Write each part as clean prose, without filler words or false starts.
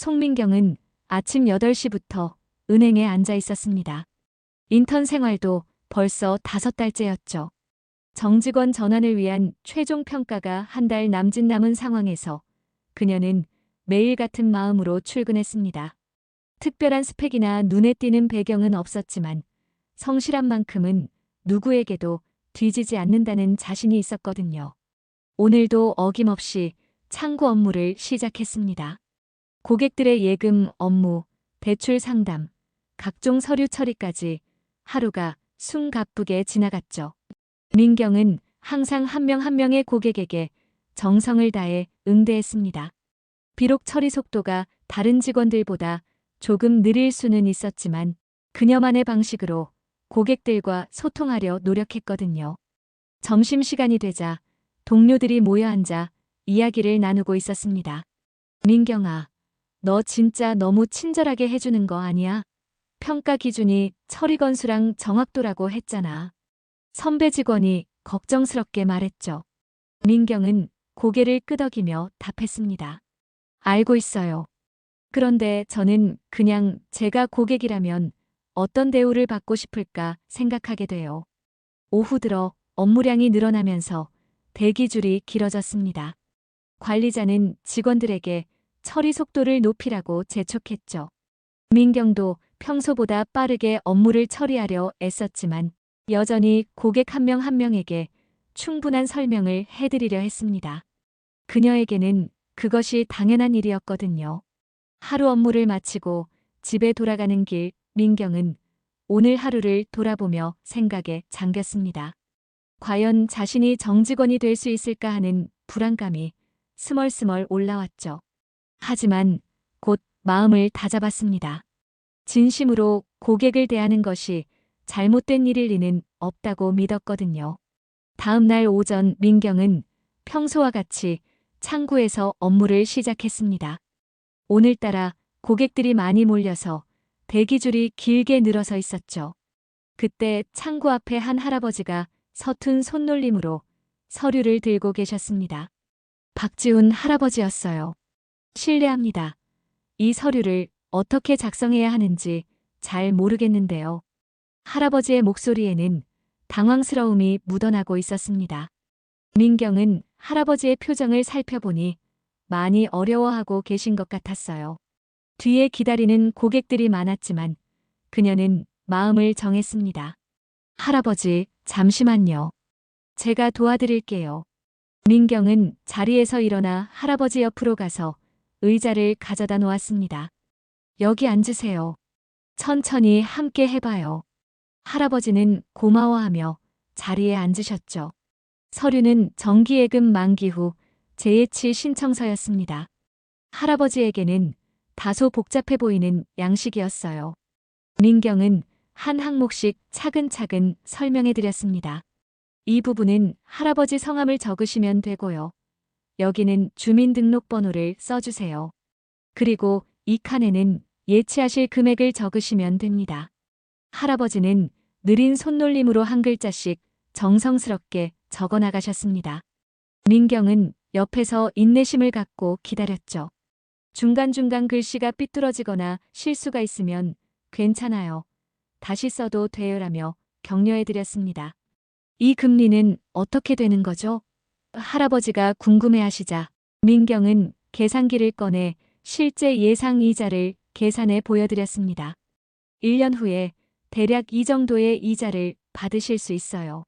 송민경은 아침 8시부터 은행에 앉아 있었습니다. 인턴 생활도 벌써 5달째였죠. 정직원 전환을 위한 최종 평가가 한 달 남짓 남은 상황에서 그녀는 매일 같은 마음으로 출근했습니다. 특별한 스펙이나 눈에 띄는 배경은 없었지만 성실한 만큼은 누구에게도 뒤지지 않는다는 자신이 있었거든요. 오늘도 어김없이 창구 업무를 시작했습니다. 고객들의 예금 업무, 대출 상담, 각종 서류 처리까지 하루가 숨가쁘게 지나갔죠. 민경은 항상 한 명 한 명의 고객에게 정성을 다해 응대했습니다. 비록 처리 속도가 다른 직원들보다 조금 느릴 수는 있었지만 그녀만의 방식으로 고객들과 소통하려 노력했거든요. 점심시간이 되자 동료들이 모여 앉아 이야기를 나누고 있었습니다. 민경아, 너 진짜 너무 친절하게 해주는 거 아니야? 평가 기준이 처리 건수랑 정확도라고 했잖아. 선배 직원이 걱정스럽게 말했죠. 민경은 고개를 끄덕이며 답했습니다. 알고 있어요. 그런데 저는 그냥 제가 고객이라면 어떤 대우를 받고 싶을까 생각하게 돼요. 오후 들어 업무량이 늘어나면서 대기줄이 길어졌습니다. 관리자는 직원들에게 처리 속도를 높이라고 재촉했죠. 민경도 평소보다 빠르게 업무를 처리하려 애썼지만 여전히 고객 한 명 한 명에게 충분한 설명을 해드리려 했습니다. 그녀에게는 그것이 당연한 일이었거든요. 하루 업무를 마치고 집에 돌아가는 길, 민경은 오늘 하루를 돌아보며 생각에 잠겼습니다. 과연 자신이 정직원이 될 수 있을까 하는 불안감이 스멀스멀 올라왔죠. 하지만 곧 마음을 다잡았습니다. 진심으로 고객을 대하는 것이 잘못된 일일 리는 없다고 믿었거든요. 다음 날 오전 민경은 평소와 같이 창구에서 업무를 시작했습니다. 오늘따라 고객들이 많이 몰려서 대기줄이 길게 늘어서 있었죠. 그때 창구 앞에 한 할아버지가 서툰 손놀림으로 서류를 들고 계셨습니다. 박지훈 할아버지였어요. 실례합니다. 이 서류를 어떻게 작성해야 하는지 잘 모르겠는데요. 할아버지의 목소리에는 당황스러움이 묻어나고 있었습니다. 민경은 할아버지의 표정을 살펴보니 많이 어려워하고 계신 것 같았어요. 뒤에 기다리는 고객들이 많았지만 그녀는 마음을 정했습니다. 할아버지, 잠시만요. 제가 도와드릴게요. 민경은 자리에서 일어나 할아버지 옆으로 가서 의자를 가져다 놓았습니다. 여기 앉으세요. 천천히 함께 해봐요. 할아버지는 고마워하며 자리에 앉으셨죠. 서류는 정기예금 만기 후 재예치 신청서였습니다. 할아버지에게는 다소 복잡해 보이는 양식이었어요. 민경은 한 항목씩 차근차근 설명해 드렸습니다. 이 부분은 할아버지 성함을 적으시면 되고요. 여기는 주민등록번호를 써주세요. 그리고 이 칸에는 예치하실 금액을 적으시면 됩니다. 할아버지는 느린 손놀림으로 한 글자씩 정성스럽게 적어 나가셨습니다. 민경은 옆에서 인내심을 갖고 기다렸죠. 중간중간 글씨가 삐뚤어지거나 실수가 있으면 괜찮아요. 다시 써도 돼요라며 격려해 드렸습니다. 이 금리는 어떻게 되는 거죠? 할아버지가 궁금해하시자 민경은 계산기를 꺼내 실제 예상 이자를 계산해 보여드렸습니다. 1년 후에 대략 이 정도의 이자를 받으실 수 있어요.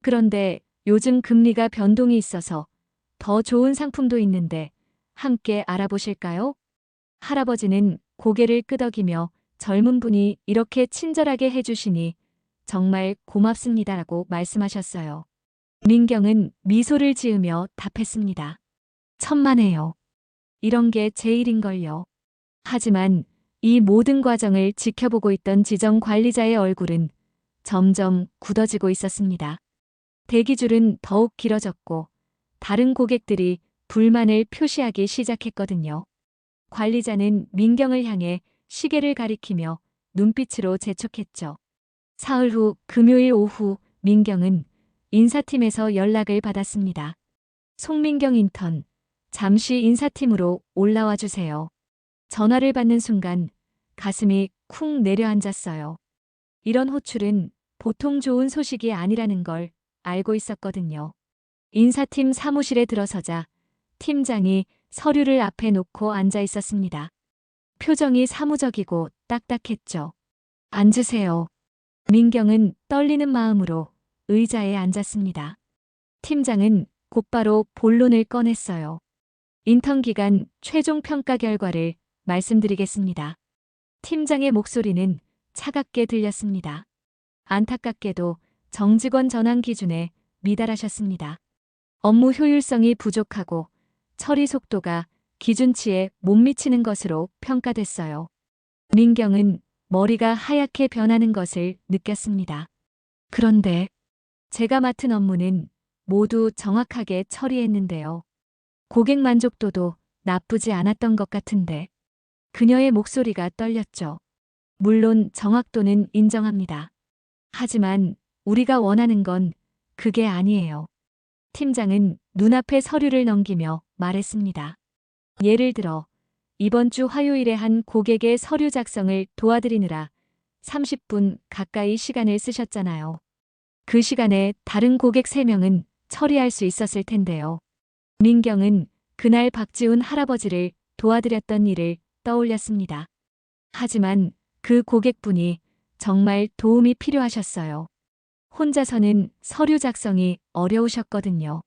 그런데 요즘 금리가 변동이 있어서 더 좋은 상품도 있는데 함께 알아보실까요? 할아버지는 고개를 끄덕이며 젊은 분이 이렇게 친절하게 해주시니 정말 고맙습니다라고 말씀하셨어요. 민경은 미소를 지으며 답했습니다. 천만에요. 이런 게 제일인걸요. 하지만 이 모든 과정을 지켜보고 있던 지정 관리자의 얼굴은 점점 굳어지고 있었습니다. 대기줄은 더욱 길어졌고 다른 고객들이 불만을 표시하기 시작했거든요. 관리자는 민경을 향해 시계를 가리키며 눈빛으로 재촉했죠. 사흘 후 금요일 오후 민경은 인사팀에서 연락을 받았습니다. 송민경 인턴, 잠시 인사팀으로 올라와 주세요. 전화를 받는 순간 가슴이 쿵 내려앉았어요. 이런 호출은 보통 좋은 소식이 아니라는 걸 알고 있었거든요. 인사팀 사무실에 들어서자 팀장이 서류를 앞에 놓고 앉아 있었습니다. 표정이 사무적이고 딱딱했죠. 앉으세요. 민경은 떨리는 마음으로 의자에 앉았습니다. 팀장은 곧바로 본론을 꺼냈어요. 인턴 기간 최종 평가 결과를 말씀드리겠습니다. 팀장의 목소리는 차갑게 들렸습니다. 안타깝게도 정직원 전환 기준에 미달하셨습니다. 업무 효율성이 부족하고 처리 속도가 기준치에 못 미치는 것으로 평가됐어요. 민경은 머리가 하얗게 변하는 것을 느꼈습니다. 그런데 제가 맡은 업무는 모두 정확하게 처리했는데요. 고객 만족도도 나쁘지 않았던 것 같은데. 그녀의 목소리가 떨렸죠. 물론 정확도는 인정합니다. 하지만 우리가 원하는 건 그게 아니에요. 팀장은 눈앞에 서류를 넘기며 말했습니다. 예를 들어 이번 주 화요일에 한 고객의 서류 작성을 도와드리느라 30분 가까이 시간을 쓰셨잖아요. 그 시간에 다른 고객 3명은 처리할 수 있었을 텐데요. 민경은 그날 박지훈 할아버지를 도와드렸던 일을 떠올렸습니다. 하지만 그 고객분이 정말 도움이 필요하셨어요. 혼자서는 서류 작성이 어려우셨거든요.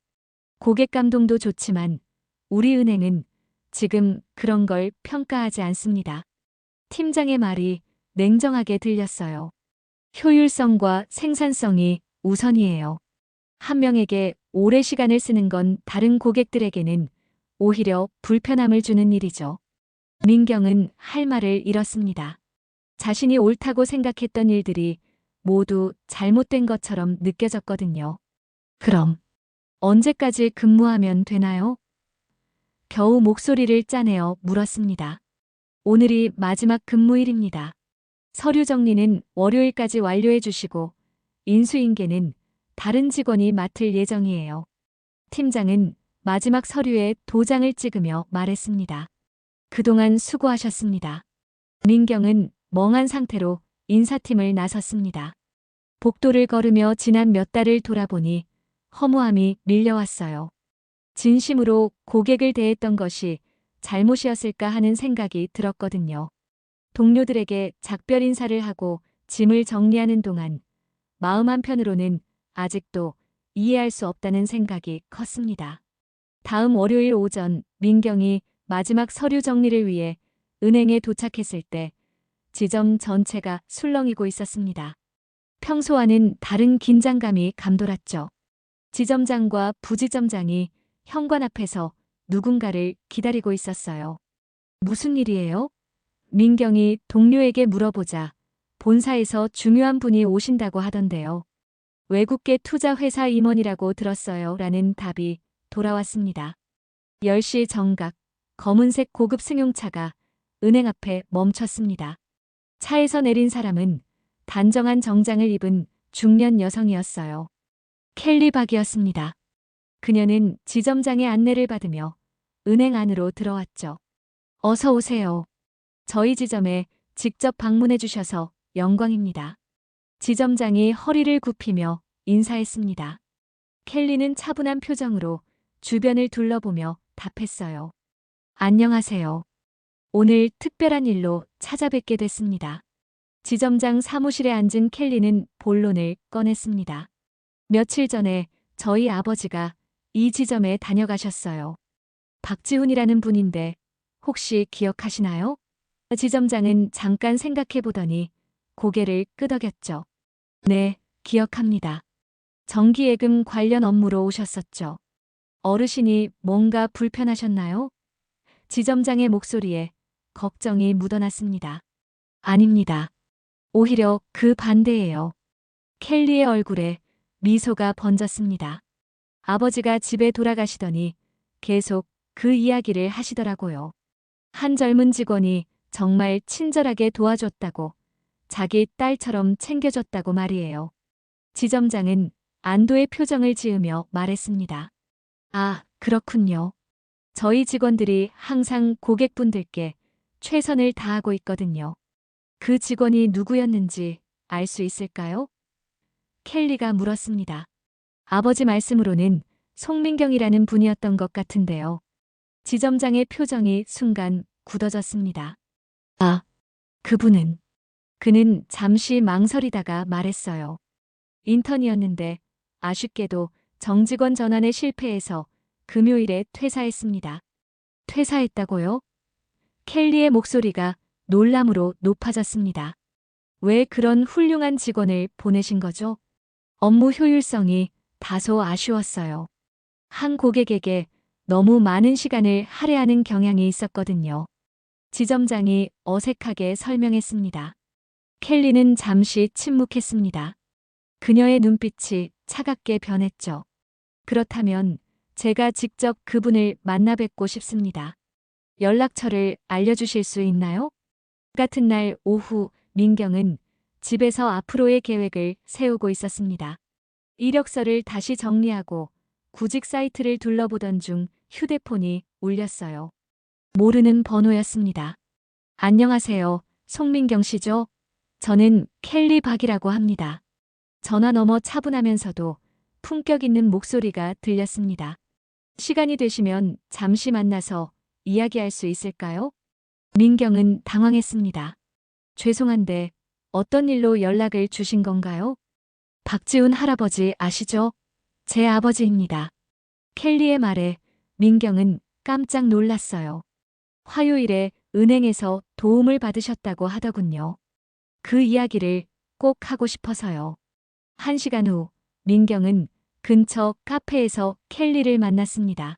고객 감동도 좋지만 우리 은행은 지금 그런 걸 평가하지 않습니다. 팀장의 말이 냉정하게 들렸어요. 효율성과 생산성이 우선이에요. 한 명에게 오래 시간을 쓰는 건 다른 고객들에게는 오히려 불편함을 주는 일이죠. 민경은 할 말을 잃었습니다. 자신이 옳다고 생각했던 일들이 모두 잘못된 것처럼 느껴졌거든요. 그럼 언제까지 근무하면 되나요? 겨우 목소리를 짜내어 물었습니다. 오늘이 마지막 근무일입니다. 서류 정리는 월요일까지 완료해 주시고 인수인계는 다른 직원이 맡을 예정이에요. 팀장은 마지막 서류에 도장을 찍으며 말했습니다. 그동안 수고하셨습니다. 민경은 멍한 상태로 인사팀을 나섰습니다. 복도를 걸으며 지난 몇 달을 돌아보니 허무함이 밀려왔어요. 진심으로 고객을 대했던 것이 잘못이었을까 하는 생각이 들었거든요. 동료들에게 작별 인사를 하고 짐을 정리하는 동안 마음 한편으로는 아직도 이해할 수 없다는 생각이 컸습니다. 다음 월요일 오전 민경이 마지막 서류 정리를 위해 은행에 도착했을 때 지점 전체가 술렁이고 있었습니다. 평소와는 다른 긴장감이 감돌았죠. 지점장과 부지점장이 현관 앞에서 누군가를 기다리고 있었어요. 무슨 일이에요? 민경이 동료에게 물어보자 본사에서 중요한 분이 오신다고 하던데요. 외국계 투자 회사 임원이라고 들었어요. 라는 답이 돌아왔습니다. 10시 정각 검은색 고급 승용차가 은행 앞에 멈췄습니다. 차에서 내린 사람은 단정한 정장을 입은 중년 여성이었어요. 켈리 박이었습니다. 그녀는 지점장의 안내를 받으며 은행 안으로 들어왔죠. 어서 오세요. 저희 지점에 직접 방문해 주셔서 영광입니다. 지점장이 허리를 굽히며 인사했습니다. 켈리는 차분한 표정으로 주변을 둘러보며 답했어요. 안녕하세요. 오늘 특별한 일로 찾아뵙게 됐습니다. 지점장 사무실에 앉은 켈리는 본론을 꺼냈습니다. 며칠 전에 저희 아버지가 이 지점에 다녀가셨어요. 박지훈이라는 분인데 혹시 기억하시나요? 지점장은 잠깐 생각해 보더니 고개를 끄덕였죠. 네, 기억합니다. 정기예금 관련 업무로 오셨었죠. 어르신이 뭔가 불편하셨나요? 지점장의 목소리에 걱정이 묻어났습니다. 아닙니다. 오히려 그 반대예요. 켈리의 얼굴에 미소가 번졌습니다. 아버지가 집에 돌아가시더니 계속 그 이야기를 하시더라고요. 한 젊은 직원이 정말 친절하게 도와줬다고, 자기 딸처럼 챙겨줬다고 말이에요. 지점장은 안도의 표정을 지으며 말했습니다. 아, 그렇군요. 저희 직원들이 항상 고객분들께 최선을 다하고 있거든요. 그 직원이 누구였는지 알 수 있을까요? 켈리가 물었습니다. 아버지 말씀으로는 송민경이라는 분이었던 것 같은데요. 지점장의 표정이 순간 굳어졌습니다. 아, 그분은. 그는 잠시 망설이다가 말했어요. 인턴이었는데 아쉽게도 정직원 전환에 실패해서 금요일에 퇴사했습니다. 퇴사했다고요? 켈리의 목소리가 놀람으로 높아졌습니다. 왜 그런 훌륭한 직원을 보내신 거죠? 업무 효율성이 다소 아쉬웠어요. 한 고객에게 너무 많은 시간을 할애하는 경향이 있었거든요. 지점장이 어색하게 설명했습니다. 켈리는 잠시 침묵했습니다. 그녀의 눈빛이 차갑게 변했죠. 그렇다면 제가 직접 그분을 만나 뵙고 싶습니다. 연락처를 알려주실 수 있나요? 같은 날 오후 민경은 집에서 앞으로의 계획을 세우고 있었습니다. 이력서를 다시 정리하고 구직 사이트를 둘러보던 중 휴대폰이 울렸어요. 모르는 번호였습니다. 안녕하세요. 송민경 씨죠? 저는 켈리 박이라고 합니다. 전화 너머 차분하면서도 품격 있는 목소리가 들렸습니다. 시간이 되시면 잠시 만나서 이야기할 수 있을까요? 민경은 당황했습니다. 죄송한데 어떤 일로 연락을 주신 건가요? 박지훈 할아버지 아시죠? 제 아버지입니다. 켈리의 말에 민경은 깜짝 놀랐어요. 화요일에 은행에서 도움을 받으셨다고 하더군요. 그 이야기를 꼭 하고 싶어서요. 1시간 후 민경은 근처 카페에서 켈리를 만났습니다.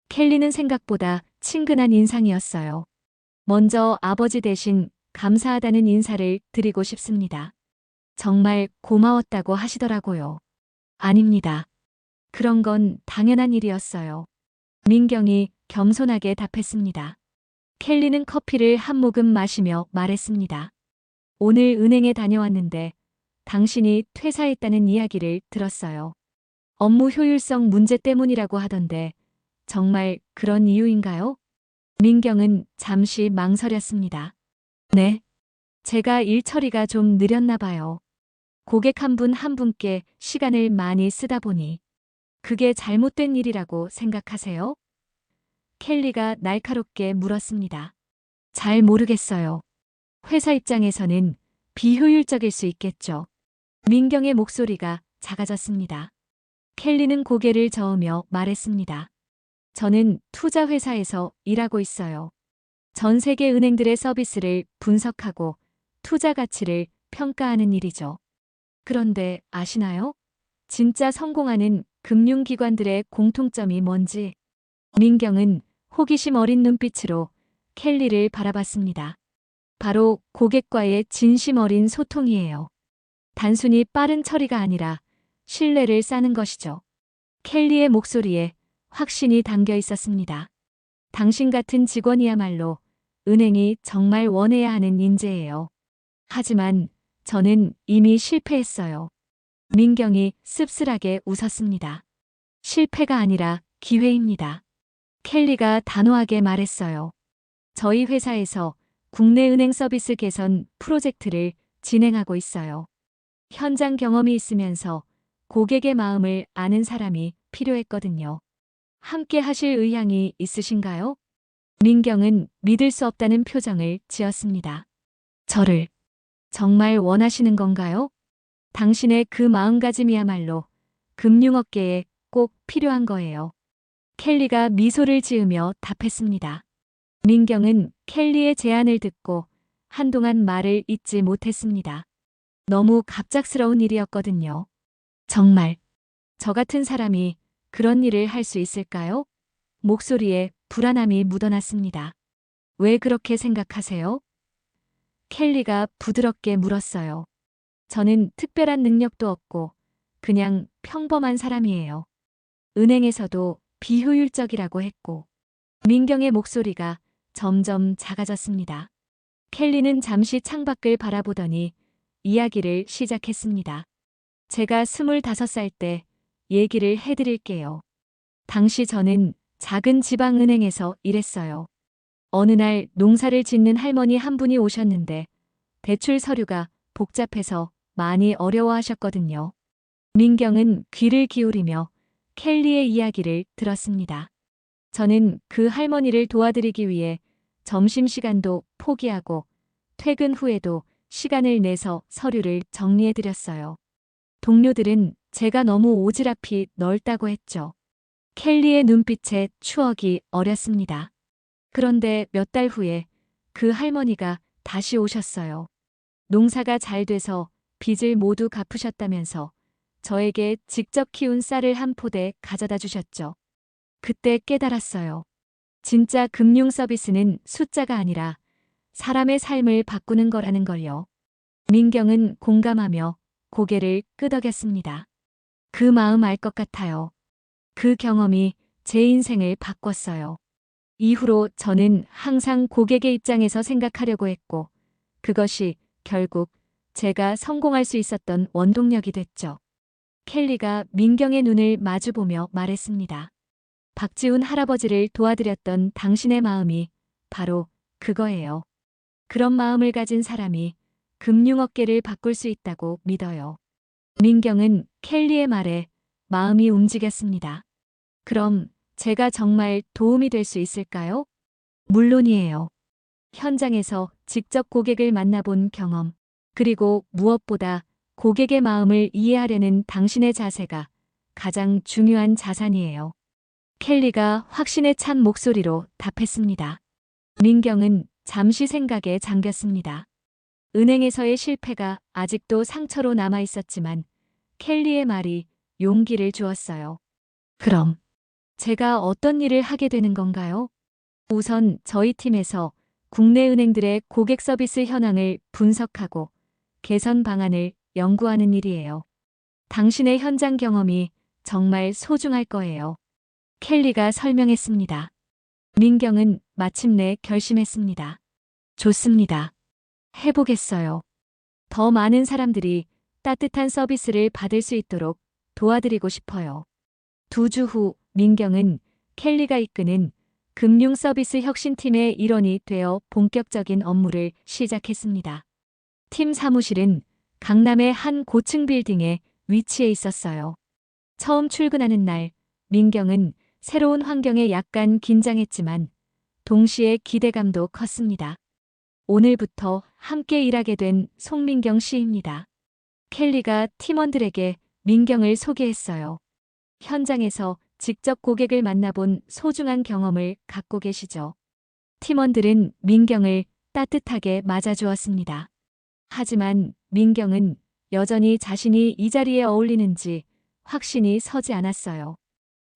켈리는 생각보다 친근한 인상이었어요. 먼저 아버지 대신 감사하다는 인사를 드리고 싶습니다. 정말 고마웠다고 하시더라고요. 아닙니다. 그런 건 당연한 일이었어요. 민경이 겸손하게 답했습니다. 켈리는 커피를 한 모금 마시며 말했습니다. 오늘 은행에 다녀왔는데 당신이 퇴사했다는 이야기를 들었어요. 업무 효율성 문제 때문이라고 하던데 정말 그런 이유인가요? 민경은 잠시 망설였습니다. 네. 제가 일 처리가 좀 느렸나 봐요. 고객 한 분 한 분께 시간을 많이 쓰다 보니 그게 잘못된 일이라고 생각하세요? 켈리가 날카롭게 물었습니다. 잘 모르겠어요. 회사 입장에서는 비효율적일 수 있겠죠. 민경의 목소리가 작아졌습니다. 켈리는 고개를 저으며 말했습니다. 저는 투자회사에서 일하고 있어요. 전 세계 은행들의 서비스를 분석하고 투자 가치를 평가하는 일이죠. 그런데 아시나요? 진짜 성공하는 금융기관들의 공통점이 뭔지? 민경은 호기심 어린 눈빛으로 켈리를 바라봤습니다. 바로 고객과의 진심 어린 소통이에요. 단순히 빠른 처리가 아니라 신뢰를 쌓는 것이죠. 켈리의 목소리에 확신이 담겨 있었습니다. 당신 같은 직원이야말로 은행이 정말 원해야 하는 인재예요. 하지만 저는 이미 실패했어요. 민경이 씁쓸하게 웃었습니다. 실패가 아니라 기회입니다. 켈리가 단호하게 말했어요. 저희 회사에서 국내 은행 서비스 개선 프로젝트를 진행하고 있어요. 현장 경험이 있으면서 고객의 마음을 아는 사람이 필요했거든요. 함께 하실 의향이 있으신가요? 민경은 믿을 수 없다는 표정을 지었습니다. 저를 정말 원하시는 건가요? 당신의 그 마음가짐이야말로 금융업계에 꼭 필요한 거예요. 켈리가 미소를 지으며 답했습니다. 민경은 켈리의 제안을 듣고 한동안 말을 잇지 못했습니다. 너무 갑작스러운 일이었거든요. 정말 저 같은 사람이 그런 일을 할 수 있을까요? 목소리에 불안함이 묻어났습니다. 왜 그렇게 생각하세요? 켈리가 부드럽게 물었어요. 저는 특별한 능력도 없고 그냥 평범한 사람이에요. 은행에서도 비효율적이라고 했고 민경의 목소리가 점점 작아졌습니다. 켈리는 잠시 창밖을 바라보더니 이야기를 시작했습니다. 제가 25살 때 얘기를 해드릴게요. 당시 저는 작은 지방은행에서 일했어요. 어느 날 농사를 짓는 할머니 한 분이 오셨는데 대출 서류가 복잡해서 많이 어려워하셨거든요. 민경은 귀를 기울이며 켈리의 이야기를 들었습니다. 저는 그 할머니를 도와드리기 위해 점심시간도 포기하고 퇴근 후에도 시간을 내서 서류를 정리해드렸어요. 동료들은 제가 너무 오지랖이 넓다고 했죠. 켈리의 눈빛에 추억이 어렸습니다. 그런데 몇 달 후에 그 할머니가 다시 오셨어요. 농사가 잘 돼서 빚을 모두 갚으셨다면서 저에게 직접 키운 쌀을 한 포대 가져다 주셨죠. 그때 깨달았어요. 진짜 금융 서비스는 숫자가 아니라 사람의 삶을 바꾸는 거라는 걸요. 민경은 공감하며 고개를 끄덕였습니다. 그 마음 알 것 같아요. 그 경험이 제 인생을 바꿨어요. 이후로 저는 항상 고객의 입장에서 생각하려고 했고, 그것이 결국 제가 성공할 수 있었던 원동력이 됐죠. 켈리가 민경의 눈을 마주보며 말했습니다. 박지훈 할아버지를 도와드렸던 당신의 마음이 바로 그거예요. 그런 마음을 가진 사람이 금융업계를 바꿀 수 있다고 믿어요. 민경은 켈리의 말에 마음이 움직였습니다. 그럼 제가 정말 도움이 될 수 있을까요? 물론이에요. 현장에서 직접 고객을 만나본 경험, 그리고 무엇보다 고객의 마음을 이해하려는 당신의 자세가 가장 중요한 자산이에요. 켈리가 확신에 찬 목소리로 답했습니다. 민경은 잠시 생각에 잠겼습니다. 은행에서의 실패가 아직도 상처로 남아 있었지만 켈리의 말이 용기를 주었어요. 그럼 제가 어떤 일을 하게 되는 건가요? 우선 저희 팀에서 국내 은행들의 고객 서비스 현황을 분석하고 개선 방안을 연구하는 일이에요. 당신의 현장 경험이 정말 소중할 거예요. 켈리가 설명했습니다. 민경은 마침내 결심했습니다. 좋습니다. 해보겠어요. 더 많은 사람들이 따뜻한 서비스를 받을 수 있도록 도와드리고 싶어요. 2주 후 민경은 켈리가 이끄는 금융 서비스 혁신팀의 일원이 되어 본격적인 업무를 시작했습니다. 팀 사무실은 강남의 한 고층 빌딩에 위치해 있었어요. 처음 출근하는 날, 민경은 새로운 환경에 약간 긴장했지만 동시에 기대감도 컸습니다. 오늘부터 함께 일하게 된 송민경 씨입니다. 켈리가 팀원들에게 민경을 소개했어요. 현장에서 직접 고객을 만나본 소중한 경험을 갖고 계시죠. 팀원들은 민경을 따뜻하게 맞아주었습니다. 하지만 민경은 여전히 자신이 이 자리에 어울리는지 확신이 서지 않았어요.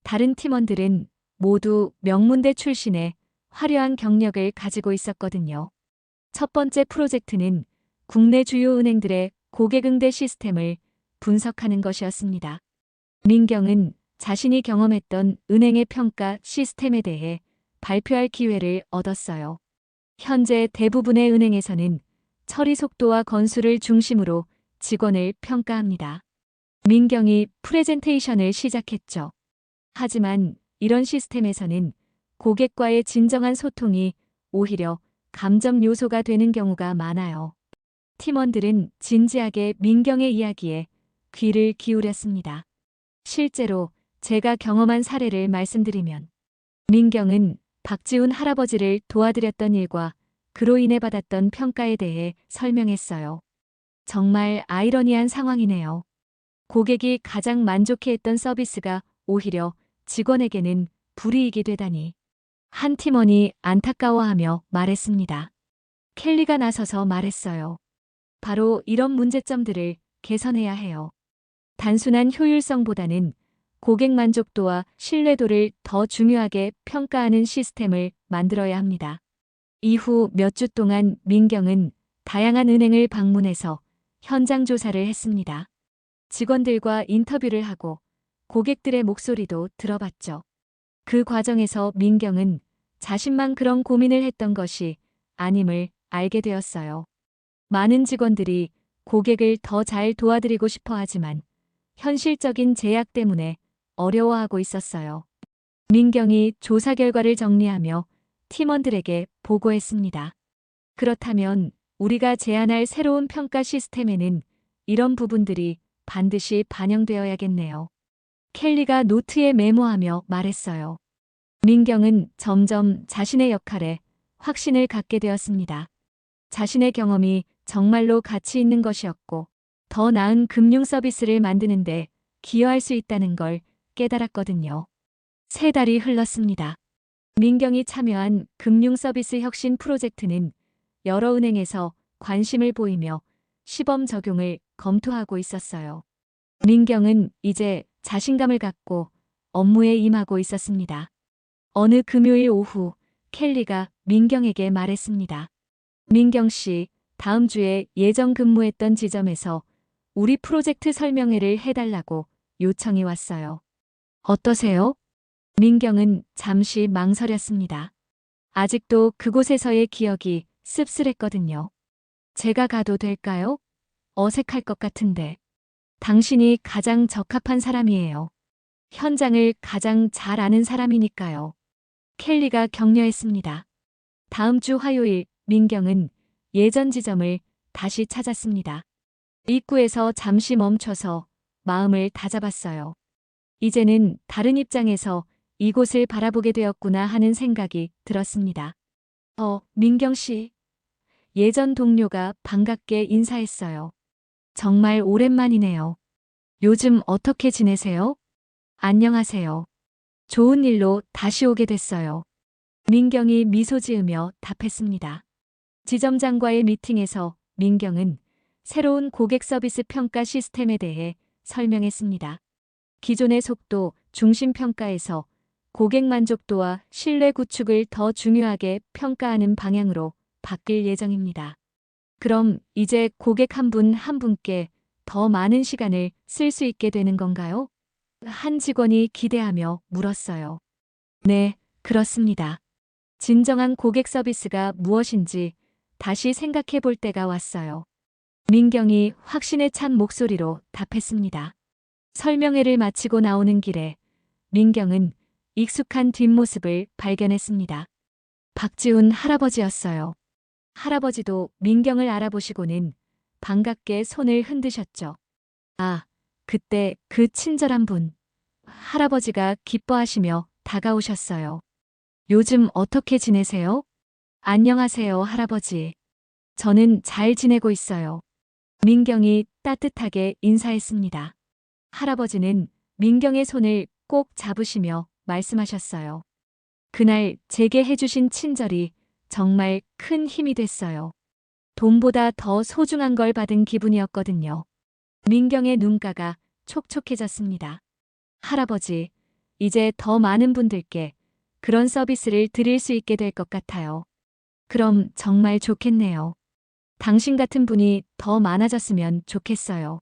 다른 팀원들은 모두 명문대 출신의 화려한 경력을 가지고 있었거든요. 첫 번째 프로젝트는 국내 주요 은행들의 고객 응대 시스템을 분석하는 것이었습니다. 민경은 자신이 경험했던 은행의 평가 시스템에 대해 발표할 기회를 얻었어요. 현재 대부분의 은행에서는 처리 속도와 건수를 중심으로 직원을 평가합니다. 민경이 프레젠테이션을 시작했죠. 하지만 이런 시스템에서는 고객과의 진정한 소통이 오히려 감점 요소가 되는 경우가 많아요. 팀원들은 진지하게 민경의 이야기에 귀를 기울였습니다. 실제로 제가 경험한 사례를 말씀드리면 민경은 박지훈 할아버지를 도와드렸던 일과 그로 인해 받았던 평가에 대해 설명했어요. 정말 아이러니한 상황이네요. 고객이 가장 만족해했던 서비스가 오히려 직원에게는 불이익이 되다니. 한 팀원이 안타까워하며 말했습니다. 켈리가 나서서 말했어요. 바로 이런 문제점들을 개선해야 해요. 단순한 효율성보다는 고객 만족도와 신뢰도를 더 중요하게 평가하는 시스템을 만들어야 합니다. 이후 몇 주 동안 민경은 다양한 은행을 방문해서 현장 조사를 했습니다. 직원들과 인터뷰를 하고 고객들의 목소리도 들어봤죠. 그 과정에서 민경은 자신만 그런 고민을 했던 것이 아님을 알게 되었어요. 많은 직원들이 고객을 더 잘 도와드리고 싶어 하지만 현실적인 제약 때문에 어려워하고 있었어요. 민경이 조사 결과를 정리하며 팀원들에게 보고했습니다. 그렇다면 우리가 제안할 새로운 평가 시스템에는 이런 부분들이 반드시 반영되어야겠네요. 켈리가 노트에 메모하며 말했어요. 민경은 점점 자신의 역할에 확신을 갖게 되었습니다. 자신의 경험이 정말로 가치 있는 것이었고 더 나은 금융 서비스를 만드는데 기여할 수 있다는 걸 깨달았거든요. 3달이 흘렀습니다. 민경이 참여한 금융 서비스 혁신 프로젝트는 여러 은행에서 관심을 보이며 시범 적용을 검토하고 있었어요. 민경은 이제 자신감을 갖고 업무에 임하고 있었습니다. 어느 금요일 오후 켈리가 민경에게 말했습니다. 민경 씨, 다음 주에 예정 근무했던 지점에서 우리 프로젝트 설명회를 해달라고 요청이 왔어요. 어떠세요? 민경은 잠시 망설였습니다. 아직도 그곳에서의 기억이 씁쓸했거든요. 제가 가도 될까요? 어색할 것 같은데. 당신이 가장 적합한 사람이에요. 현장을 가장 잘 아는 사람이니까요. 켈리가 격려했습니다. 다음 주 화요일 민경은 예전 지점을 다시 찾았습니다. 입구에서 잠시 멈춰서 마음을 다잡았어요. 이제는 다른 입장에서 이곳을 바라보게 되었구나 하는 생각이 들었습니다. 민경 씨. 예전 동료가 반갑게 인사했어요. 정말 오랜만이네요. 요즘 어떻게 지내세요? 안녕하세요. 좋은 일로 다시 오게 됐어요. 민경이 미소 지으며 답했습니다. 지점장과의 미팅에서 민경은 새로운 고객 서비스 평가 시스템에 대해 설명했습니다. 기존의 속도, 중심 평가에서 고객 만족도와 신뢰 구축을 더 중요하게 평가하는 방향으로 바뀔 예정입니다. 그럼 이제 고객 한 분 한 분께 더 많은 시간을 쓸 수 있게 되는 건가요? 한 직원이 기대하며 물었어요. 네, 그렇습니다. 진정한 고객 서비스가 무엇인지 다시 생각해 볼 때가 왔어요. 민경이 확신에 찬 목소리로 답했습니다. 설명회를 마치고 나오는 길에 민경은 익숙한 뒷모습을 발견했습니다. 박지훈 할아버지였어요. 할아버지도 민경을 알아보시고는 반갑게 손을 흔드셨죠. 아, 그때 그 친절한 분. 할아버지가 기뻐하시며 다가오셨어요. 요즘 어떻게 지내세요? 안녕하세요, 할아버지. 저는 잘 지내고 있어요. 민경이 따뜻하게 인사했습니다. 할아버지는 민경의 손을 꼭 잡으시며 말씀하셨어요. 그날 제게 해주신 친절이 정말 큰 힘이 됐어요. 돈보다 더 소중한 걸 받은 기분이었거든요. 민경의 눈가가 촉촉해졌습니다. 할아버지, 이제 더 많은 분들께 그런 서비스를 드릴 수 있게 될 것 같아요. 그럼 정말 좋겠네요. 당신 같은 분이 더 많아졌으면 좋겠어요.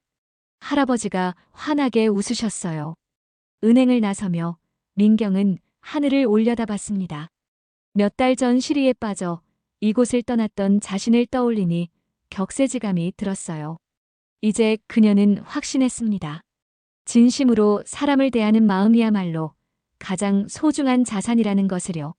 할아버지가 환하게 웃으셨어요. 은행을 나서며 민경은 하늘을 올려다봤습니다. 몇 달 전 시리에 빠져 이곳을 떠났던 자신을 떠올리니 격세지감이 들었어요. 이제 그녀는 확신했습니다. 진심으로 사람을 대하는 마음이야말로 가장 소중한 자산이라는 것을요.